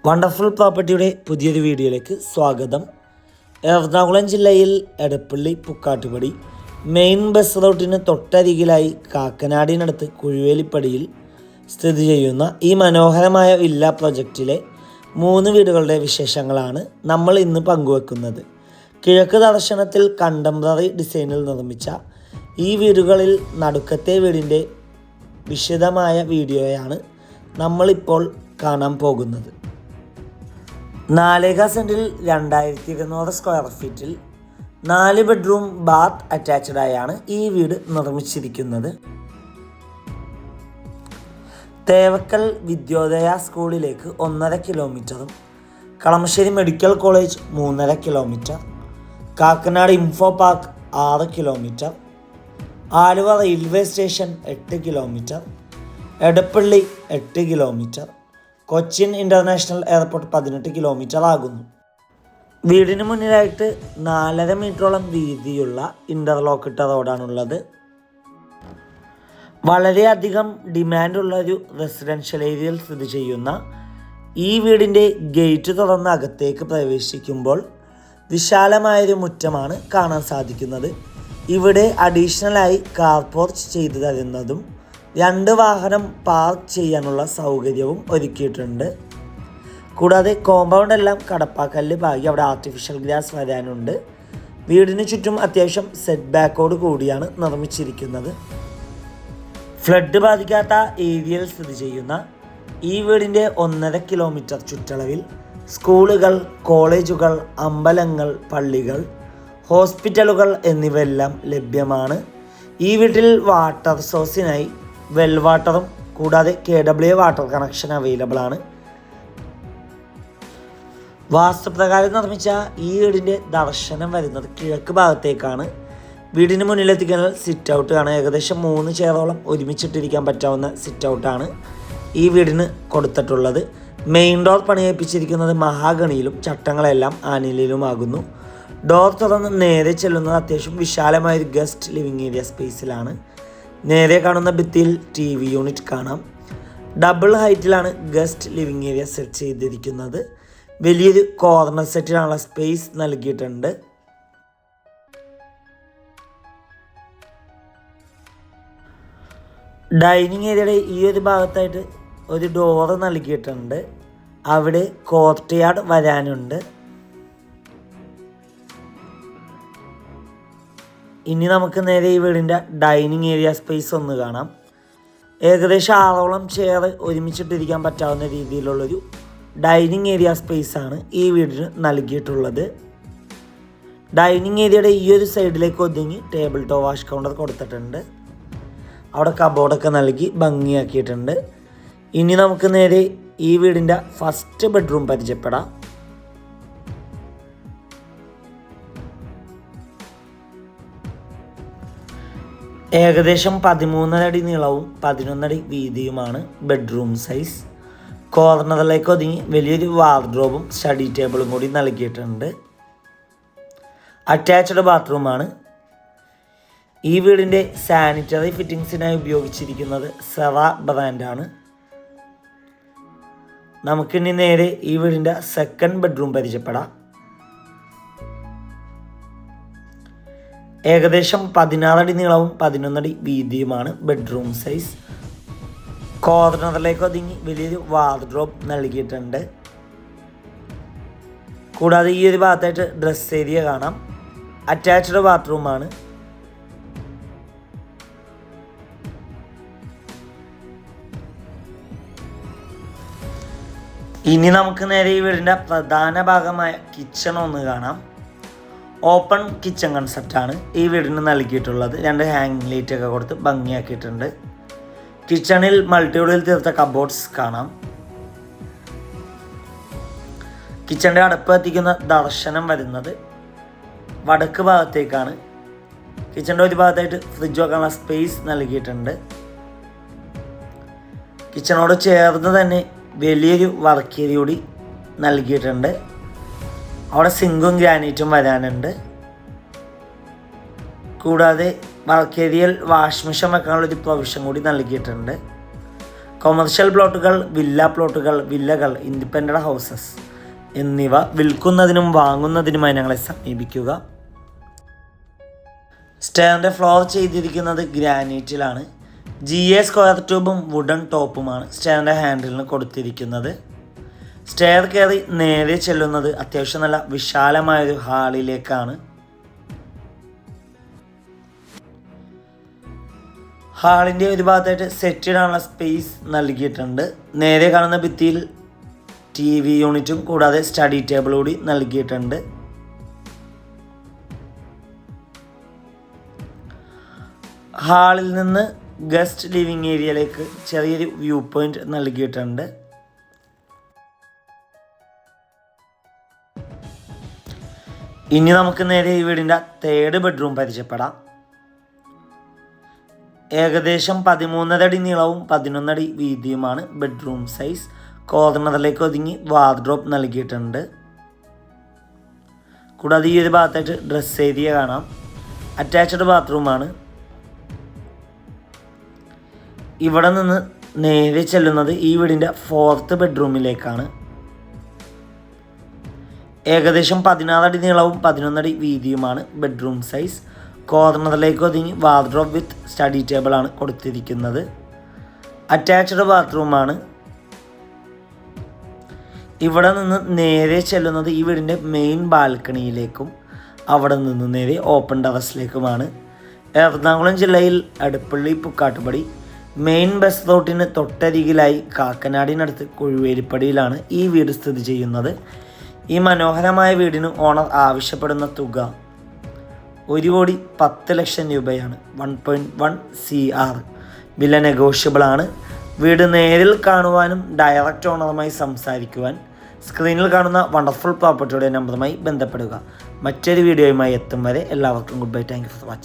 Wonderful പ്രോപ്പർട്ടിയുടെ പുതിയൊരു വീഡിയോയിലേക്ക് സ്വാഗതം. എറണാകുളം ജില്ലയിൽ എടപ്പള്ളി പുക്കാട്ടുപടി മെയിൻ ബസ് റൂട്ടിന് തൊട്ടരികിലായി കാക്കനാടിനടുത്ത് കുഴുവേലിപ്പടിയിൽ സ്ഥിതി ചെയ്യുന്ന ഈ മനോഹരമായ വില്ല പ്രൊജക്റ്റിലെ 3 വീടുകളുടെ വിശേഷങ്ങളാണ് നമ്മൾ ഇന്ന് പങ്കുവെക്കുന്നത്. കിഴക്ക് ദർശനത്തിൽ കണ്ടംപററി ഡിസൈനിൽ നിർമ്മിച്ച ഈ വീടുകളിൽ നടുക്കത്തെ വീടിൻ്റെ വിശദമായ വീഡിയോയാണ് നമ്മളിപ്പോൾ കാണാൻ പോകുന്നത്. 4 സെൻറ്റിൽ 2200 സ്ക്വയർ ഫീറ്റിൽ 4 ബെഡ്റൂം ബാത്ത് അറ്റാച്ച്ഡായാണ് ഈ വീട് നിർമ്മിച്ചിരിക്കുന്നത്. തേവക്കൽ വിദ്യോദയ സ്കൂളിലേക്ക് 1.5 കിലോമീറ്ററും Kalamassery medical college 3.5 kilometre, Kakkanad info park 6 kilometre, Aluva railway station 8 kilometre, Edappally 8 kilometre, Cochin international airport 18 kilometre ആകുന്നു. വീടിന് മുന്നിലായിട്ട് 4.5 മീറ്ററോളം വീതിയുള്ള ഇൻ്റർലോക്കിട്ട റോഡാണുള്ളത്. വളരെയധികം ഡിമാൻഡുള്ളൊരു റെസിഡൻഷ്യൽ ഏരിയയിൽ സ്ഥിതി ചെയ്യുന്ന ഈ വീടിൻ്റെ ഗേറ്റ് തുറന്ന് അകത്തേക്ക് പ്രവേശിക്കുമ്പോൾ വിശാലമായൊരു മുറ്റമാണ് കാണാൻ സാധിക്കുന്നത്. ഇവിടെ അഡീഷണലായി കാർ പോർച്ച് ചെയ്തു തരുന്നതും 2 വാഹനം പാർക്ക് ചെയ്യാനുള്ള സൗകര്യവും ഒരുക്കിയിട്ടുണ്ട്. കൂടാതെ കോമ്പൗണ്ട് എല്ലാം കടപ്പാക്കല്ല് പാകി അവിടെ ആർട്ടിഫിഷ്യൽ ഗ്രാസ് വരാനുണ്ട്. വീടിന് ചുറ്റും അത്യാവശ്യം സെറ്റ് ബാക്കോട് കൂടിയാണ് നിർമ്മിച്ചിരിക്കുന്നത്. ഫ്ലഡ് ബാധിക്കാത്ത ഏരിയയിൽ സ്ഥിതി ചെയ്യുന്ന ഈ വീടിൻ്റെ 1.5 കിലോമീറ്റർ ചുറ്റളവിൽ സ്കൂളുകൾ, കോളേജുകൾ, അമ്പലങ്ങൾ, പള്ളികൾ, ഹോസ്പിറ്റലുകൾ എന്നിവയെല്ലാം ലഭ്യമാണ്. ഈ വീട്ടിൽ വാട്ടർ സോഴ്സിനായി വെൽ വാട്ടറും കൂടാതെ KW വാട്ടർ കണക്ഷൻ അവൈലബിൾ ആണ്. വാസ്തുപ്രകാരം നിർമ്മിച്ച ഈ വീടിൻ്റെ ദർശനം വരുന്നത് കിഴക്ക് ഭാഗത്തേക്കാണ്. വീടിന് മുന്നിലെത്തിക്കാൻ സിറ്റ് ഔട്ട് ആണ്. ഏകദേശം 3 ചെയറോളം ഒരുമിച്ചിട്ടിരിക്കാൻ പറ്റാവുന്ന സിറ്റ് ഔട്ടാണ് ഈ വീടിന് കൊടുത്തിട്ടുള്ളത്. മെയിൻ ഡോർ പണിയേൽപ്പിച്ചിരിക്കുന്നത് മഹാഗണിയിലും ചട്ടങ്ങളെല്ലാം ആനിലിലുമാകുന്നു. ഡോർ തുറന്ന് നേരെ ചെല്ലുന്നത് അത്യാവശ്യം വിശാലമായൊരു ഗസ്റ്റ് ലിവിങ് ഏരിയ സ്പേസിലാണ്. നേരെ കാണുന്ന ഭിത്തിയിൽ TV യൂണിറ്റ് കാണാം. ഡബിൾ ഹൈറ്റിലാണ് ഗസ്റ്റ് ലിവിങ് ഏരിയ സെറ്റ് ചെയ്തിരിക്കുന്നത്. വലിയൊരു കോർണർ സെറ്റിനുള്ള സ്പേസ് നൽകിയിട്ടുണ്ട്. ഡൈനിങ് ഏരിയയുടെ ഈ ഒരു ഭാഗത്തായിട്ട് ഒരു ഡോറ് നൽകിയിട്ടുണ്ട്. അവിടെ കോർട്ട് യാർഡ് വരാനുണ്ട്. ഇനി നമുക്ക് നേരെ ഈ വീടിൻ്റെ ഡൈനിങ് ഏരിയ സ്പേസ് ഒന്ന് കാണാം. ഏകദേശം 6ഓളം ചെയർ ഒരുമിച്ചിട്ടിരിക്കാൻ പറ്റാവുന്ന രീതിയിലുള്ളൊരു ഡൈനിങ് ഏരിയ സ്പേസാണ് ഈ വീടിന് നൽകിയിട്ടുള്ളത്. ഡൈനിങ് ഏരിയയുടെ ഈ ഒരു സൈഡിലേക്ക് ഒതുങ്ങി ടേബിൾ ടോപ്പ് വാഷ് കൗണ്ടർ കൊടുത്തിട്ടുണ്ട്. അവിടെ കബോർഡൊക്കെ നൽകി ഭംഗിയാക്കിയിട്ടുണ്ട്. ഇനി നമുക്ക് നേരെ ഈ വീടിൻ്റെ ഫസ്റ്റ് ബെഡ്റൂം പരിചയപ്പെടാം. ഏകദേശം 13.5 അടി നീളവും 11 അടി വീതിയുമാണ് ബെഡ്റൂം സൈസ്. കോർണറിലേക്ക് ഒതുങ്ങി വലിയൊരു വാർഡ്രോബും സ്റ്റഡി ടേബിളും കൂടി നൽകിയിട്ടുണ്ട്. അറ്റാച്ച്ഡ് ബാത്റൂമാണ്. ഈ വീടിൻ്റെ സാനിറ്ററി ഫിറ്റിങ്സിനായി ഉപയോഗിച്ചിരിക്കുന്നത് സെറ ബ്രാൻഡാണ്. നമുക്കിനി നേരെ ഈ വീടിൻ്റെ സെക്കൻഡ് ബെഡ്റൂം പരിചയപ്പെടാം. ഏകദേശം 16 അടി നീളവും 11 അടി വീതിയുമാണ് ബെഡ്റൂം സൈസ്. കോർണറിലേക്ക് ഒതുങ്ങി വലിയൊരു വാർഡ്രോബ് നൽകിയിട്ടുണ്ട്. കൂടാതെ ഈ ഒരു ഭാഗത്തായിട്ട് ഡ്രസ് ഏരിയ കാണാം. അറ്റാച്ച്ഡ് ബാത്റൂമാണ്. ഇനി നമുക്ക് നേരെ ഈ വീടിൻ്റെ പ്രധാന ഭാഗമായ കിച്ചൺ ഒന്ന് കാണാം. ഓപ്പൺ കിച്ചൺ കൺസെപ്റ്റാണ് ഈ വീടിന് നൽകിയിട്ടുള്ളത്. 2 ഹാങ്ങിങ് ലൈറ്റൊക്കെ കൊടുത്ത് ഭംഗിയാക്കിയിട്ടുണ്ട്. കിച്ചണിൽ മൾട്ടിവുഡിൽ തീർത്ത കബോർഡ്സ് കാണാം. കിച്ചണിൻ്റെ അടുപ്പ് കത്തിക്കുന്ന ദർശനം വരുന്നത് വടക്ക് ഭാഗത്തേക്കാണ്. കിച്ചണിൻ്റെ ഒരു ഭാഗത്തായിട്ട് ഫ്രിഡ്ജ് വെക്കാനുള്ള സ്പേസ് നൽകിയിട്ടുണ്ട്. കിച്ചണോട് ചേർന്ന് തന്നെ വലിയൊരു വർക്ക് ഏരിയ കൂടി നൽകിയിട്ടുണ്ട്. അവിടെ സിങ്കും ഗ്രാനൈറ്റും വരാനുണ്ട്. കൂടാതെ വർക്ക് ഏരിയയിൽ വാഷ് മെഷീൻ വെക്കാനുള്ളൊരു പ്രൊവിഷൻ കൂടി നൽകിയിട്ടുണ്ട്. കൊമേഴ്ഷ്യൽ പ്ലോട്ടുകൾ, വില്ല പ്ലോട്ടുകൾ, വില്ലകൾ, ഇൻഡിപെൻഡൻ്റ് ഹൗസസ് എന്നിവ വിൽക്കുന്നതിനും വാങ്ങുന്നതിനുമായി ഞങ്ങളെ സമീപിക്കുക. സ്റ്റെയറിൻ്റെ ഫ്ലോർ ചെയ്തിരിക്കുന്നത് ഗ്രാനൈറ്റിലാണ്. GA സ്ക്വയർ ട്യൂബും വുഡൻ ടോപ്പുമാണ് സ്റ്റെയറിൻ്റെ ഹാൻഡിലിന് കൊടുത്തിരിക്കുന്നത്. സ്റ്റെയർ കയറി നേരെ ചെല്ലുന്നത് അത്യാവശ്യം നല്ല വിശാലമായൊരു ഹാളിലേക്കാണ്. ഹാളിൻ്റെ ഒരു ഭാഗത്തായിട്ട് സെറ്റ് ഇടാനുള്ള സ്പേസ് നൽകിയിട്ടുണ്ട്. നേരെ കാണുന്ന ഭിത്തിയിൽ TV യൂണിറ്റും കൂടാതെ സ്റ്റഡി ടേബിൾ കൂടി നൽകിയിട്ടുണ്ട്. ഹാളിൽ നിന്ന് ഗസ്റ്റ് ലിവിങ് ഏരിയയിലേക്ക് ചെറിയൊരു വ്യൂ പോയിന്റ് നൽകിയിട്ടുണ്ട്. ഇനി നമുക്ക് നേരെ ഈ വീടിൻ്റെ 3rd ബെഡ്റൂം പരിചയപ്പെടാം. ഏകദേശം 13 അടി നീളവും 11 അടി വീതിയുമാണ് ബെഡ്റൂം സൈസ്. കോർണറിലേക്ക് ഒതുങ്ങി വാർഡ്രോബ് നൽകിയിട്ടുണ്ട്. കൂടാതെ ഈ ഒരു ഭാഗത്തായിട്ട് ഡ്രസ് ഏരിയ കാണാം. അറ്റാച്ച്ഡ് ബാത്റൂമാണ്. ഇവിടെ നിന്ന് നേരെ ചെല്ലുന്നത് ഈ വീടിൻ്റെ 4th ബെഡ്റൂമിലേക്കാണ്. ഏകദേശം 16 അടി നീളവും 11 അടി വീതിയുമാണ് ബെഡ്റൂം സൈസ്. കോർണറിലേക്ക് ഒതുങ്ങി വാർഡ്രോബ് വിത്ത് സ്റ്റഡി ടേബിളാണ് കൊടുത്തിരിക്കുന്നത്. അറ്റാച്ച്ഡ് ബാത്റൂമാണ്. ഇവിടെ നിന്ന് നേരെ ചെല്ലുന്നത് ഈ വീടിൻ്റെ മെയിൻ ബാൽക്കണിയിലേക്കും അവിടെ നിന്ന് നേരെ ഓപ്പൺ ടെറസിലേക്കുമാണ്. എറണാകുളം ജില്ലയിൽ അടുപ്പള്ളി പുക്കാട്ടുപടി മെയിൻ ബസ് റൂട്ടിന് തൊട്ടരികിലായി കാക്കനാടിനടുത്ത് കൊഴുവേലിപ്പടിയിലാണ് ഈ വീട് സ്ഥിതി ചെയ്യുന്നത്. ഈ മനോഹരമായ വീടിന് ഓണർ ആവശ്യപ്പെടുന്ന തുക 1,10,00,000 രൂപയാണ്. 1.1 CR. വില നെഗോഷ്യബിൾ ആണ്. വീട് നേരിൽ കാണുവാനും ഡയറക്റ്റ് ഓണറുമായി സംസാരിക്കുവാൻ സ്ക്രീനിൽ കാണുന്ന വണ്ടർഫുൾ പ്രോപ്പർട്ടിയുടെ നമ്പറുമായി ബന്ധപ്പെടുക. മറ്റൊരു വീഡിയോയുമായി എത്തും വരെ എല്ലാവർക്കും good bye. Thank you for watching.